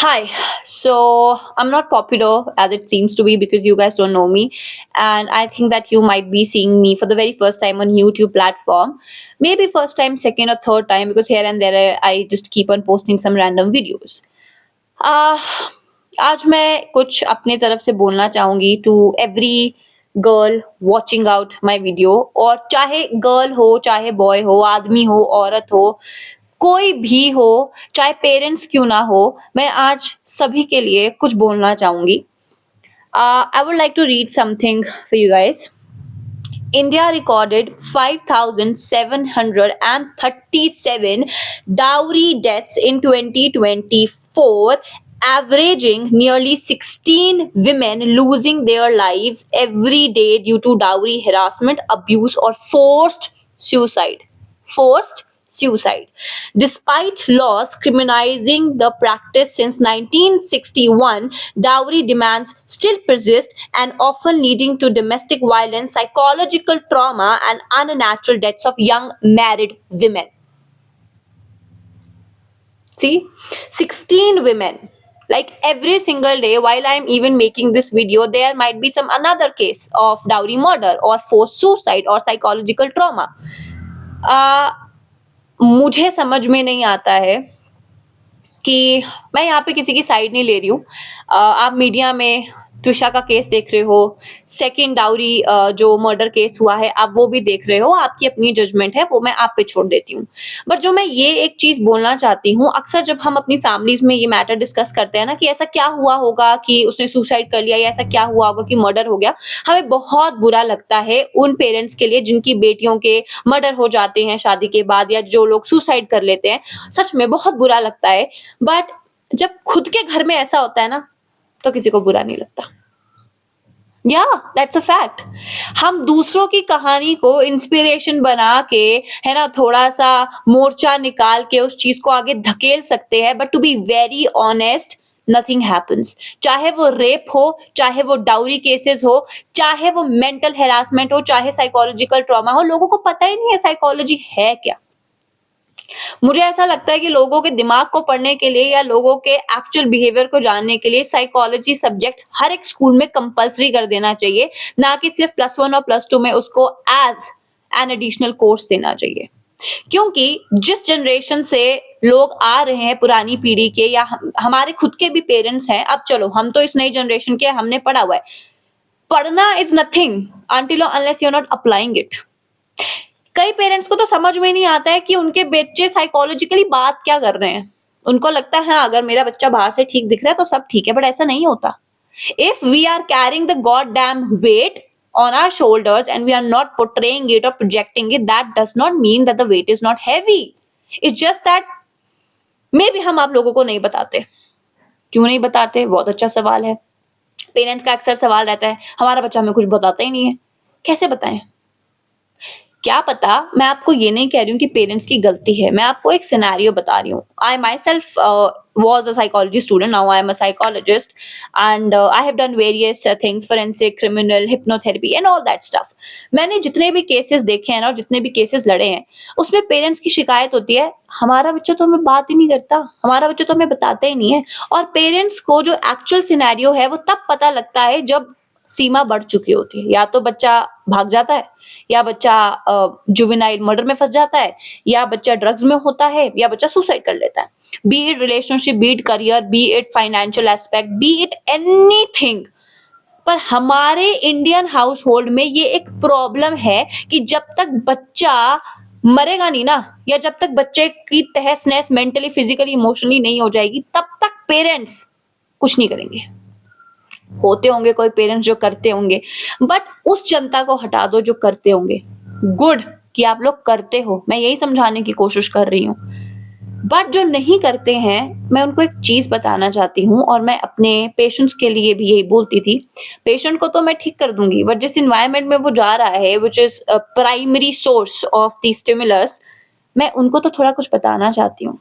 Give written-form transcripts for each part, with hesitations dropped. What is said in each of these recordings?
Hi. So I'm not popular as it seems to be because you guys don't know me, and I think that you might be seeing me for the very first time on YouTube platform. Maybe first time, second or third time because here and there I just keep on posting some random videos. Uh, आज मैं कुछ अपने तरफ से बोलना चाहूंगी to every girl watching out my video और चाहे गर्ल हो चाहे बॉय हो आदमी हो औरत हो कोई भी हो चाहे पेरेंट्स क्यों ना हो मैं आज सभी के लिए कुछ बोलना चाहूंगी I would like to read something for you guys India recorded 5,737 dowry deaths in 2024, averaging nearly 16 women losing their lives every day due to dowry harassment, abuse, or forced suicide. Forced suicide. Despite laws criminalizing the practice since 1961, dowry demands still persist and often leading to domestic violence, psychological trauma, and unnatural deaths of young married women. See, 16 women. Like every single day, while I'm even making this video, there might be some another case of dowry murder or forced suicide or psychological trauma. मुझे समझ में नहीं आता है कि मैं यहाँ पे किसी की साइड नहीं ले रही हूँ। आप मीडिया में त्विषा का केस देख रहे हो, सेकंड डाउरी जो मर्डर केस हुआ है आप वो भी देख रहे हो, आपकी अपनी जजमेंट है वो मैं आप पे छोड़ देती हूँ। बट जो मैं ये एक चीज़ बोलना चाहती हूँ, अक्सर जब हम अपनी फैमिलीज़ में ये मैटर डिस्कस करते हैं ना कि ऐसा क्या हुआ होगा कि उसने सुसाइड कर लिया या ऐसा क्या हुआ होगा कि मर्डर हो गया, हमें बहुत बुरा लगता है उन पेरेंट्स के लिए जिनकी बेटियों के मर्डर हो जाते हैं शादी के बाद या जो लोग सुसाइड कर लेते हैं, सच में बहुत बुरा लगता है। बट जब खुद के घर में ऐसा होता है ना तो किसी को बुरा नहीं लगता। या दैट्स अ फैक्ट। हम दूसरों की कहानी को इंस्पिरेशन बना के है ना थोड़ा सा मोर्चा निकाल के उस चीज को आगे धकेल सकते हैं, but to be very honest nothing happens. चाहे वो रेप हो, चाहे वो डाउरी केसेस हो, चाहे वो मेंटल हेरासमेंट हो, चाहे साइकोलॉजिकल ट्रॉमा हो, लोगों को पता ही नहीं है साइकोलॉजी है क्या। मुझे ऐसा लगता है कि लोगों के दिमाग को पढ़ने के लिए या लोगों के एक्चुअल बिहेवियर को जानने के लिए साइकोलॉजी सब्जेक्ट हर एक स्कूल में कंपलसरी कर देना चाहिए, ना कि सिर्फ +1 और +2 में उसको एज एन एडिशनल कोर्स देना चाहिए। क्योंकि जिस जनरेशन से लोग आ रहे हैं पुरानी पीढ़ी के या हमारे खुद के भी पेरेंट्स हैं, अब चलो हम तो इस नई जनरेशन के हमने पढ़ा हुआ है। पढ़ना is nothing until unless you are not applying it. कई पेरेंट्स को तो समझ में नहीं आता है कि उनके बच्चे साइकोलॉजिकली बात क्या कर रहे हैं। उनको लगता है हाँ, अगर मेरा बच्चा बाहर से ठीक दिख रहा है तो सब ठीक है, बट ऐसा नहीं होता। If we are carrying the goddamn weight on our shoulders and we are not portraying it or projecting it, that does not mean that the weight is not heavy. It's just that maybe हम आप लोगों को नहीं बताते। क्यों नहीं बताते? बहुत अच्छा सवाल है। पेरेंट्स का अक्सर सवाल रहता है हमारा बच्चा हमें कुछ बताता ही नहीं है। कैसे बताएं? क्या पता, मैं आपको ये नहीं कह रही हूँ कि पेरेंट्स की गलती है, मैं आपको एक सिनेरियो बता रही हूँ। I myself was a psychology student, now I am a psychologist, and I have done various things, forensic, criminal, hypnotherapy and all that stuff. मैंने जितने भी केसेस देखे हैं ना और जितने भी केसेस लड़े हैं, उसमें पेरेंट्स की शिकायत होती है हमारा बच्चा तो हमें बात ही नहीं करता, हमारा बच्चा तो हमें बताता ही नहीं है। और पेरेंट्स को जो एक्चुअल सिनेरियो है वो तब पता लगता है जब सीमा बढ़ चुकी होती है। या तो बच्चा भाग जाता है, या बच्चा जुवेनाइल मर्डर में फंस जाता है, या बच्चा ड्रग्स में होता है, या बच्चा सुसाइड कर लेता है। B it relationship, B it career, B it financial aspect, B it anything. पर हमारे इंडियन हाउस होल्ड में ये एक प्रॉब्लम है कि जब तक बच्चा मरेगा नहीं ना, या जब तक बच्चे की तहस नहस मेंटली, फिजिकली, इमोशनली नहीं हो जाएगी, तब तक पेरेंट्स कुछ नहीं करेंगे। होते होंगे कोई पेरेंट्स जो करते होंगे, बट उस जनता को हटा दो जो करते होंगे। गुड कि आप लोग करते हो, मैं यही समझाने की कोशिश कर रही हूँ। बट जो नहीं करते हैं, मैं उनको एक चीज बताना चाहती हूँ और मैं अपने पेशेंट्स के लिए भी यही बोलती थी। पेशेंट को तो मैं ठीक कर दूंगी, बट जिस इन्वायरमेंट में वो जा रहा है which is primary source of the stimulus, मैं उनको तो थोड़ा कुछ बताना चाहती हूँ।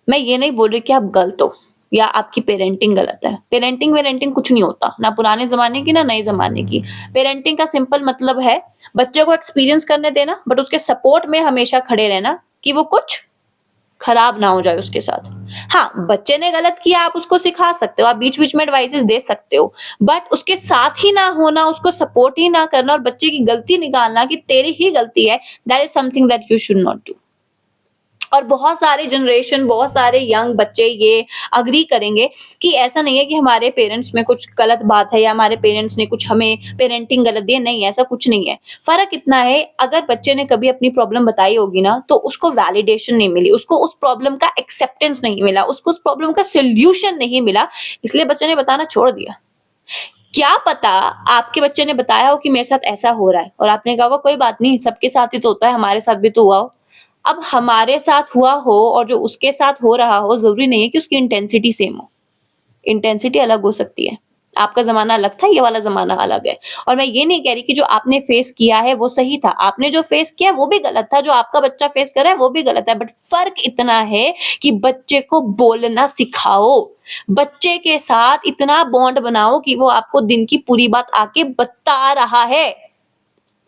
मैं ये नहीं बोल रही कि आप गलत हो या आपकी पेरेंटिंग गलत है। पेरेंटिंग वेरेंटिंग कुछ नहीं होता, ना पुराने जमाने की ना नए जमाने की। पेरेंटिंग का सिंपल मतलब है बच्चे को एक्सपीरियंस करने देना, बट उसके सपोर्ट में हमेशा खड़े रहना कि वो कुछ खराब ना हो जाए उसके साथ। हाँ, बच्चे ने गलत किया, आप उसको सिखा सकते हो, आप बीच-बीच में एडवाइसेस दे सकते हो, बट उसके साथ ही ना होना, उसको सपोर्ट ही ना करना और बच्चे की गलती निकालना कि तेरी ही गलती है, that is something that you should not do. और बहुत सारे जनरेशन, बहुत सारे यंग बच्चे ये एग्री करेंगे कि ऐसा नहीं है कि हमारे पेरेंट्स में कुछ गलत बात है या हमारे पेरेंट्स ने कुछ हमें पेरेंटिंग गलत दी है, नहीं ऐसा कुछ नहीं है। फ़र्क इतना है, अगर बच्चे ने कभी अपनी प्रॉब्लम बताई होगी ना, तो उसको वैलिडेशन नहीं मिली, उसको उस प्रॉब्लम का एक्सेप्टेंस नहीं मिला, उसको उस प्रॉब्लम का सॉल्यूशन नहीं मिला, इसलिए बच्चे ने बताना छोड़ दिया। क्या पता आपके बच्चे ने बताया हो कि मेरे साथ ऐसा हो रहा है और आपने कहा होगा कोई बात नहीं, सबके साथ ही तो होता है, हमारे साथ भी तो हुआ हो। अब हमारे साथ हुआ हो और जो उसके साथ हो रहा हो, ज़रूरी नहीं है कि उसकी इंटेंसिटी सेम हो। इंटेंसिटी अलग हो सकती है। आपका ज़माना अलग था, ये वाला ज़माना अलग है। और मैं ये नहीं कह रही कि जो आपने फेस किया है वो सही था। आपने जो फेस किया है वो भी गलत था, जो आपका बच्चा फेस कर रहा है वो भी गलत है। बट फ़र्क इतना है कि बच्चे को बोलना सिखाओ। बच्चे के साथ इतना बॉन्ड बनाओ कि वो आपको दिन की पूरी बात आके बता रहा है।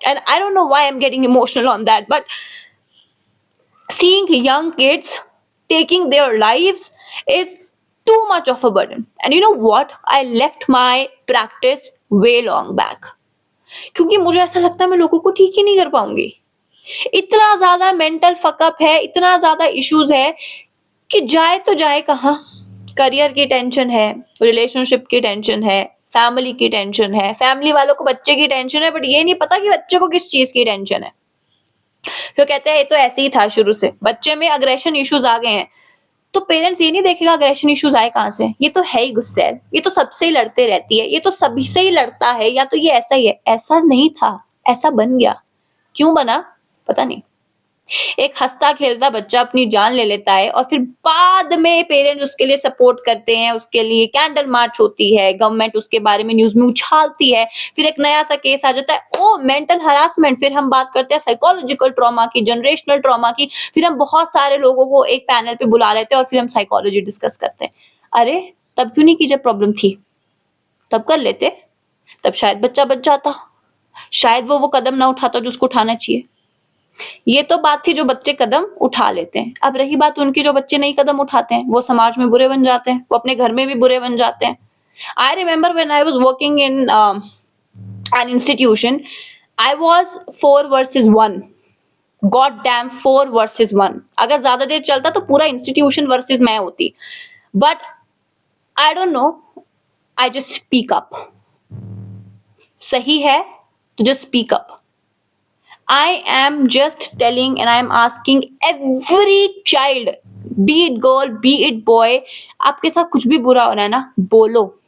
And I don't know why I am getting emotional on that, but seeing young kids taking their lives is too much of a burden. And you know what? I left my practice way long back. क्योंकि मुझे ऐसा लगता है मैं लोगों को ठीक ही नहीं कर पाऊंगी। इतना ज्यादा मेंटल फकअप है, इतना ज्यादा इश्यूज है कि जाए तो जाए कहाँ। करियर की टेंशन है, रिलेशनशिप की टेंशन है, फैमिली की टेंशन है, फैमिली वालों को बच्चे की टेंशन है, बट ये नहीं पता कि बच्चे को किस चीज की टेंशन है। फिर कहते हैं ये तो ऐसे ही था शुरू से, बच्चे में अग्रेशन इश्यूज आ गए हैं, तो पेरेंट्स ये नहीं देखेगा अग्रेशन इश्यूज आए कहाँ से, ये तो है ही गुस्सैल, ये तो सबसे ही लड़ते रहती है, ये तो सभी से ही लड़ता है, या तो ये ऐसा ही है। ऐसा नहीं था, ऐसा बन गया। क्यों बना पता नहीं। एक हँसता खेलता बच्चा अपनी जान ले लेता है और फिर बाद में पेरेंट्स उसके लिए सपोर्ट करते हैं, उसके लिए कैंडल मार्च होती है, गवर्नमेंट उसके बारे में न्यूज़ में उछालती है, फिर एक नया सा केस आ जाता है, ओह मेंटल हरासमेंट, फिर हम बात करते हैं साइकोलॉजिकल ट्रॉमा की, जनरेशनल ट्रॉमा की, फिर हम बहुत सारे लोगों को एक पैनल पे बुला लेते हैं और फिर हम साइकोलॉजी डिस्कस करते हैं। अरे तब क्यों नहीं की जब प्रॉब्लम थी? तब कर लेते, तब शायद बच्चा बच जाता, शायद वो कदम ना उठाता जो उसको उठाना चाहिए। ये तो बात थी जो बच्चे कदम उठा लेते हैं। अब रही बात उनकी जो बच्चे नहीं कदम उठाते हैं, वो समाज में बुरे बन जाते हैं, वो अपने घर में भी बुरे बन जाते हैं। I remember when I was working in an institution, I was 4 versus 1, god damn 4 versus 1। अगर ज्यादा देर चलता तो पूरा इंस्टीट्यूशन वर्सेस मैं होती, but I don't know, I just speak up. सही है तो just speak up. I am just telling and I am asking every child, be it girl, be it boy, आपके साथ कुछ भी बुरा हो रहा है ना, बोलो।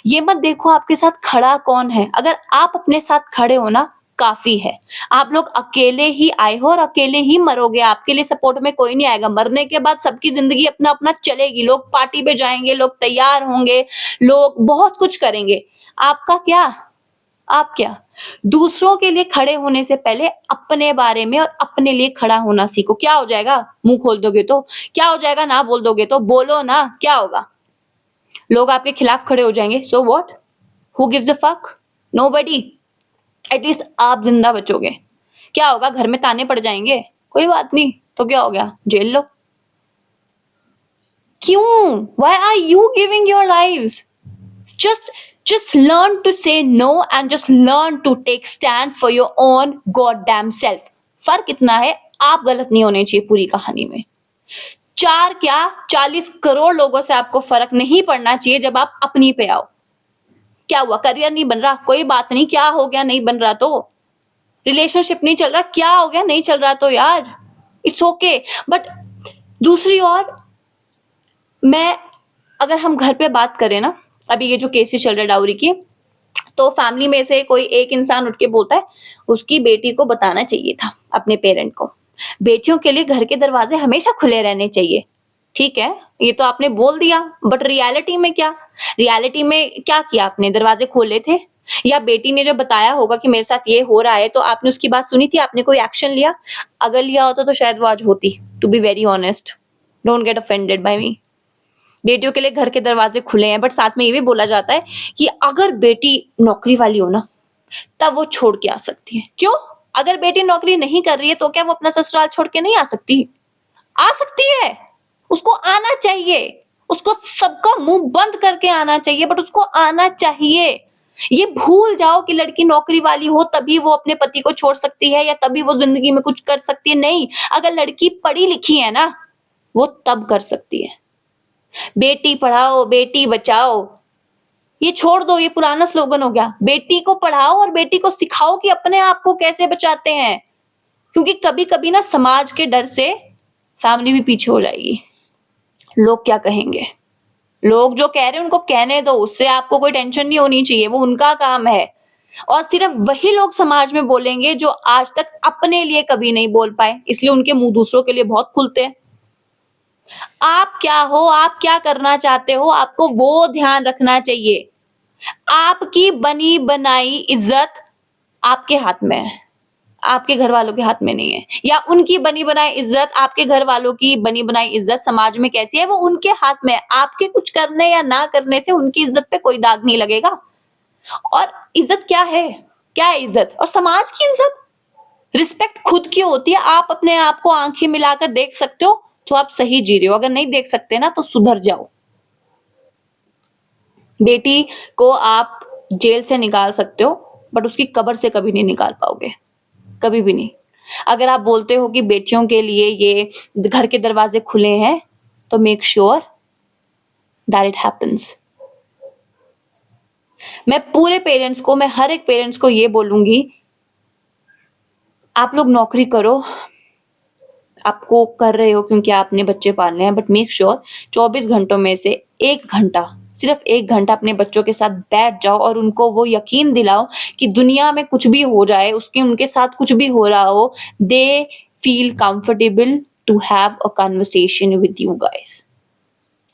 ये मत देखो आपके साथ खड़ा कौन है, अगर आप अपने साथ खड़े हो ना काफी है। आप लोग अकेले ही आए हो और अकेले ही मरोगे, आपके लिए सपोर्ट में कोई नहीं आएगा। मरने के बाद सबकी जिंदगी अपना अपना चलेगी, लोग पार्टी पे जाएंगे, लोग तैयार होंगे, लोग बहुत कुछ करेंगे। आपका क्या? आप क्या? दूसरों के लिए खड़े होने से पहले अपने बारे में और अपने लिए खड़ा होना सीखो। क्या हो जाएगा? मुंह खोल दोगे तो? क्या हो जाएगा ना बोल दोगे तो? बोलो ना, क्या होगा? लोग आपके खिलाफ खड़े हो जाएंगे, so what? Who gives a fuck? Nobody. At least आप जिंदा बचोगे। क्या होगा? घर में ताने पड़ जाएंगे, कोई बात नहीं, तो क्या हो गया? जेल लो। क्यों? Why are you giving your lives? Just learn to say no and just learn to take stand for your own goddamn self. फर्क इतना है, आप गलत नहीं होने चाहिए पूरी कहानी में। 4 क्या 40 करोड़ लोगों से आपको फर्क नहीं पड़ना चाहिए जब आप अपनी पे आओ। क्या हुआ? करियर नहीं बन रहा, कोई बात नहीं, क्या हो गया नहीं बन रहा तो? रिलेशनशिप नहीं चल रहा, क्या हो गया नहीं चल रहा तो यार, इट्स ओके। बट दूसरी ओर, मैं अगर हम घर पे बात करें ना, अभी ये जो केसेस चल रहे डाउरी की, तो फैमिली में से कोई एक इंसान उठ के बोलता है उसकी बेटी को बताना चाहिए था अपने पेरेंट को। बेटियों के लिए घर के दरवाजे हमेशा खुले रहने चाहिए। ठीक है, ये तो आपने बोल दिया, बट रियलिटी में क्या? रियलिटी में क्या किया आपने? दरवाजे खोले थे? या बेटी ने जब बताया होगा कि मेरे साथ ये हो रहा है तो आपने उसकी बात सुनी थी? आपने कोई एक्शन लिया? अगर लिया होता तो शायद वो आज होती। To be very honest, don't get offended by me. बेटियों के लिए घर के दरवाजे खुले हैं, बट साथ में ये भी बोला जाता है कि अगर बेटी नौकरी वाली हो ना, तब वो छोड़ के आ सकती है। क्यों? अगर बेटी नौकरी नहीं कर रही है तो क्या वो अपना ससुराल छोड़ के नहीं आ सकती? आ सकती है। उसको आना चाहिए, उसको सबका मुंह बंद करके आना चाहिए, बट उसको आना चाहिए। ये भूल जाओ कि लड़की नौकरी वाली हो तभी वो अपने पति को छोड़ सकती है या तभी वो जिंदगी में कुछ कर सकती है। नहीं, अगर लड़की पढ़ी लिखी है ना, वो तब कर सकती है। बेटी पढ़ाओ बेटी बचाओ, ये छोड़ दो, ये पुराना स्लोगन हो गया। बेटी को पढ़ाओ और बेटी को सिखाओ कि अपने आप को कैसे बचाते हैं, क्योंकि कभी कभी ना समाज के डर से फैमिली भी पीछे हो जाएगी। लोग क्या कहेंगे, लोग जो कह रहे हैं उनको कहने दो, उससे आपको कोई टेंशन नहीं होनी चाहिए, वो उनका काम है। और सिर्फ वही लोग समाज में बोलेंगे जो आज तक अपने लिए कभी नहीं बोल पाए, इसलिए उनके मुंह दूसरों के लिए बहुत खुलते हैं। आप क्या हो, आप क्या करना चाहते हो, आपको वो ध्यान रखना चाहिए। आपकी बनी बनाई इज्जत आपके हाथ में है, आपके घर वालों के हाथ में नहीं है। या उनकी बनी बनाई इज्जत, आपके घर वालों की बनी बनाई इज्जत समाज में कैसी है वो उनके हाथ में है। आपके कुछ करने या ना करने से उनकी इज्जत पे कोई दाग नहीं लगेगा। और इज्जत क्या है, क्या है इज्जत और समाज की इज्जत? रिस्पेक्ट खुद की होती है। आप अपने आप को आंखें मिलाकर देख सकते हो तो आप सही जी रहे हो, अगर नहीं देख सकते ना तो सुधर जाओ। बेटी को आप जेल से निकाल सकते हो बट उसकी कब्र से कभी नहीं निकाल पाओगे, कभी भी नहीं। अगर आप बोलते हो कि बेटियों के लिए ये घर के दरवाजे खुले हैं तो make sure that it happens. मैं पूरे पेरेंट्स को, मैं हर एक पेरेंट्स को ये बोलूंगी, आप लोग नौकरी करो, आपको कर रहे हो क्योंकि आपने बच्चे पालने हैं, बट मेक श्योर 24 घंटों में से 1 घंटा, सिर्फ 1 घंटा अपने बच्चों के साथ बैठ जाओ और उनको वो यकीन दिलाओ कि दुनिया में कुछ भी हो जाए, उसके उनके साथ कुछ भी हो रहा हो, they feel comfortable to have a conversation with you guys.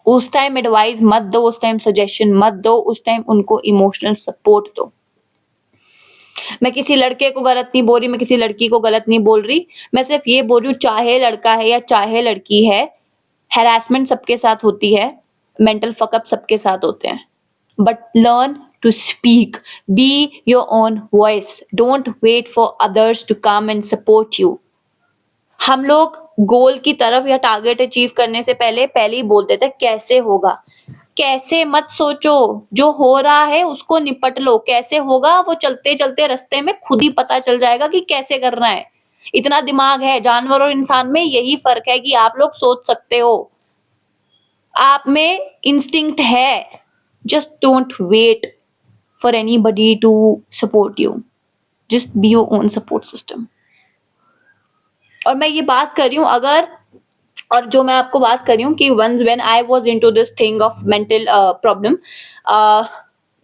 उस टाइम एडवाइस मत दो, उस टाइम सजेशन मत दो, उस टाइम उनको इमोशनल सपोर्ट दो। मैं किसी लड़के को गलत नहीं बोल रही, मैं किसी लड़की को गलत नहीं बोल रही, मैं सिर्फ ये बोल रही हूँ, चाहे लड़का है या चाहे लड़की है, हैरेसमेंट सबके साथ होती है, मेंटल फकअप सबके साथ होते हैं, but learn to speak, be your own voice, don't wait for others to come and support you. हम लोग गोल की तरफ या टारगेट अचीव करने से पहले ही बोल देते हैं कैसे होगा। कैसे मत सोचो, जो हो रहा है उसको निपट लो। कैसे होगा वो चलते चलते रास्ते में खुद ही पता चल जाएगा कि कैसे करना है। इतना दिमाग है। जानवर और इंसान में यही फर्क है कि आप लोग सोच सकते हो, आप में इंस्टिंक्ट है। Just don't wait for anybody to support you, just be your own support system. और मैं ये बात कर रही हूँ अगर, और जो मैं आपको बात कर रही हूँ कि once when I was into this thing of mental problem,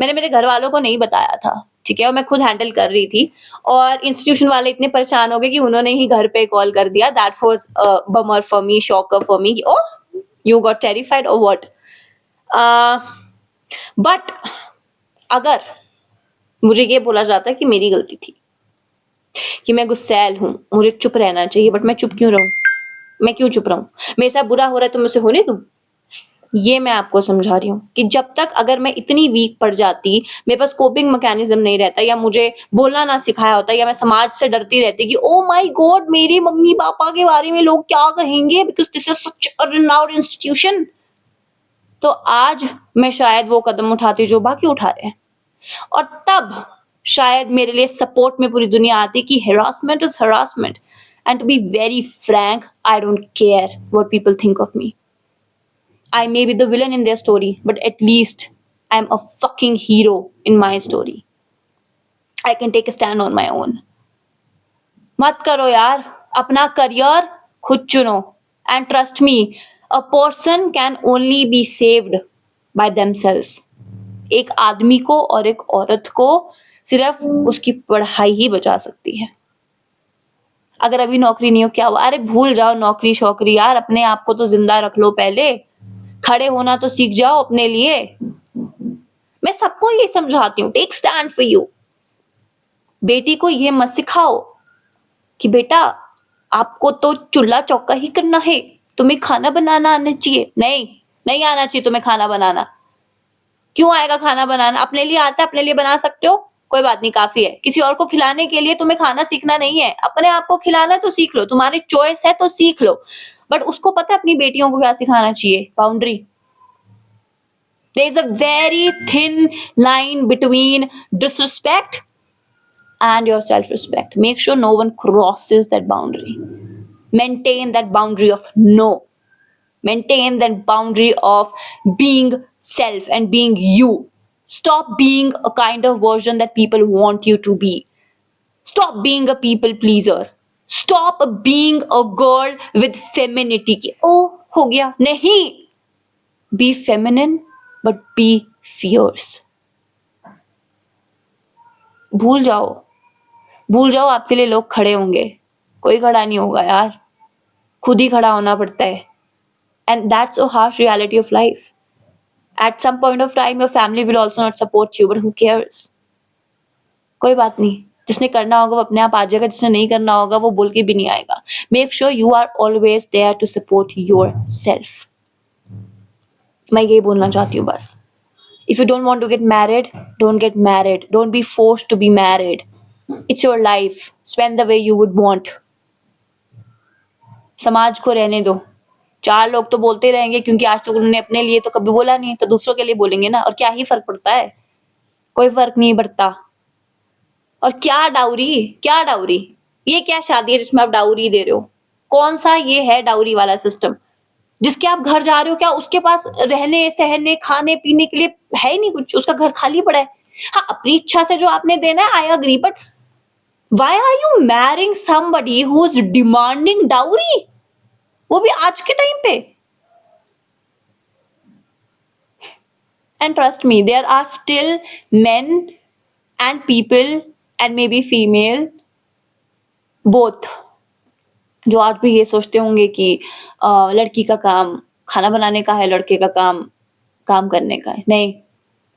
मैंने मेरे घर वालों को नहीं बताया था, ठीक है, और मैं खुद हैंडल कर रही थी। और इंस्टीट्यूशन वाले इतने परेशान हो गए कि उन्होंने ही घर पे कॉल कर दिया। That was bummer for me, shocker for me. Oh, you got terrified और व्हाट। बट अगर मुझे ये बोला जाता कि मेरी गलती थी, कि मैं गुस्सैल हूँ, मुझे चुप रहना चाहिए, बट मैं चुप क्यों रहूं? मैं क्यों चुप रहूं? मेरे साथ बुरा हो रहा है तो मैं उसे होने दूं? ये मैं आपको समझा रही हूँ कि जब तक अगर मैं इतनी वीक पड़ जाती, मेरे पास कोपिंग मैकेनिज्म नहीं रहता, या मुझे बोलना ना सिखाया होता, या मैं समाज से डरती रहती कि ओ माय गॉड मेरे मम्मी पापा के बारे में लोग क्या कहेंगे because this is such a renowned institution, तो आज मैं शायद वो कदम उठाती जो बाकी उठा रहे हैं। और तब शायद मेरे लिए सपोर्ट में पूरी दुनिया आती कि harassment is harassment, and to be very frank, I don't care what people think of me. I may be the villain in their story, but at least I'm a fucking hero in my story. I can take a stand on my own. मत करो यार, अपना career खुद चुनो, and trust me, a person can only be saved by themselves. एक आदमी को और एक औरत को सिर्फ उसकी पढ़ाई ही बचा सकती है। अगर अभी नौकरी नहीं हो क्या हुआ, अरे भूल जाओ नौकरी शौकरी यार, अपने आप को तो जिंदा रख लो, पहले खड़े होना तो सीख जाओ अपने लिए। मैं सबको ये समझाती हूँ, टेक स्टैंड फॉर यू। बेटी को ये मत सिखाओ कि बेटा आपको तो चूल्हा चौका ही करना है, तुम्हें खाना बनाना आना चाहिए। नहीं, नहीं आना चाहिए तुम्हें खाना बनाना। क्यों आएगा खाना बनाना? अपने लिए आता है, अपने लिए बना सकते हो, कोई बात नहीं, काफी है। किसी और को खिलाने के लिए तुम्हें खाना सीखना नहीं है, अपने आप को खिलाना है तो सीख लो, तुम्हारी चॉइस है तो सीख लो, बट उसको पता है अपनी बेटियों को क्या सिखाना चाहिए? Boundary. There is a very thin line between disrespect and your self-respect. Make sure no one crosses that boundary. Maintain that boundary of no. Maintain that boundary of being self and being you. Stop being a kind of version that people want you to be. Stop being a people pleaser. Stop being a girl with femininity. कि ओ हो गया नहीं. Be feminine but be fierce. भूल जाओ आपके लिए लोग खड़े होंगे. कोई खड़ा नहीं होगा यार. खुद ही खड़ा होना पड़ता है. And that's a harsh reality of life. At some point of time, your family will also not support you, but who cares? कोई बात नहीं. जिसने करना होगा वो अपने आप आ जाएगा. जिसने नहीं करना होगा वो बोल के भी नहीं आएगा. Make sure you are always there to support yourself. मैं यही बोलना चाहती हूँ बस. If you don't want to get married, don't get married. Don't be forced to be married. It's your life. Spend the way you would want. समाज को रहने दो. 4 लोग तो बोलते ही रहेंगे क्योंकि आज तक उन्होंने अपने लिए तो कभी बोला नहीं, तो दूसरों के लिए बोलेंगे ना. और क्या ही फर्क पड़ता है? कोई फर्क नहीं पड़ता. और क्या डाउरी? ये क्या शादी है जिसमें आप डाउरी दे रहे हो? कौन सा ये है डाउरी वाला सिस्टम? जिसके आप घर जा रहे हो, क्या उसके पास रहने सहने खाने पीने के लिए है ही नहीं कुछ? उसका घर खाली पड़ा है. हाँ, अपनी इच्छा से जो आपने देना है, I agree, but why are you marrying somebody who is demanding dowry? वो भी आज के टाइम पे. And trust me, there are still men and people and maybe female both जो आज भी ये सोचते होंगे कि लड़की का काम खाना बनाने का है, लड़के का काम काम करने का है. नहीं,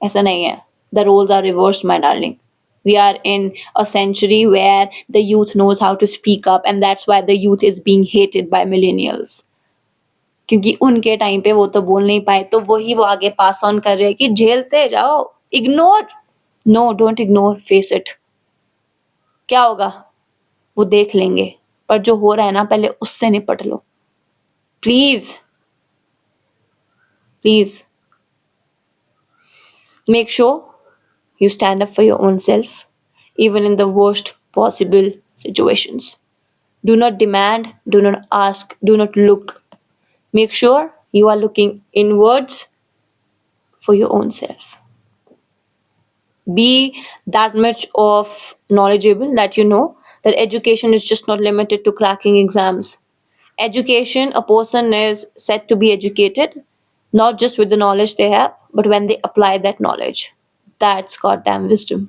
ऐसा नहीं है. The roles are reversed, my darling. We are in a century where the youth knows how to speak up, and that's why the youth is being hated by millennials. क्योंकि उनके टाइम पे वो तो बोल नहीं पाए, तो वही वो आगे पास ऑन कर रहे हैं कि झेलते जाओ. Ignore. No, don't ignore, face it. क्या होगा वो देख लेंगे, पर जो हो रहा है ना पहले उससे निपट लो. Please make sure you stand up for your own self, even in the worst possible situations. Do not demand, do not ask, do not look. Make sure you are looking inwards for your own self. Be that much of knowledgeable that you know that education is just not limited to cracking exams. Education, a person is said to be educated, not just with the knowledge they have, but when they apply that knowledge. That's goddamn wisdom.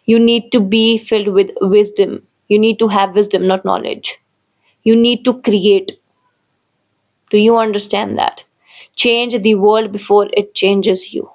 You need to be filled with wisdom. You need to have wisdom, not knowledge. You need to create. Do you understand that? Change the world before it changes you.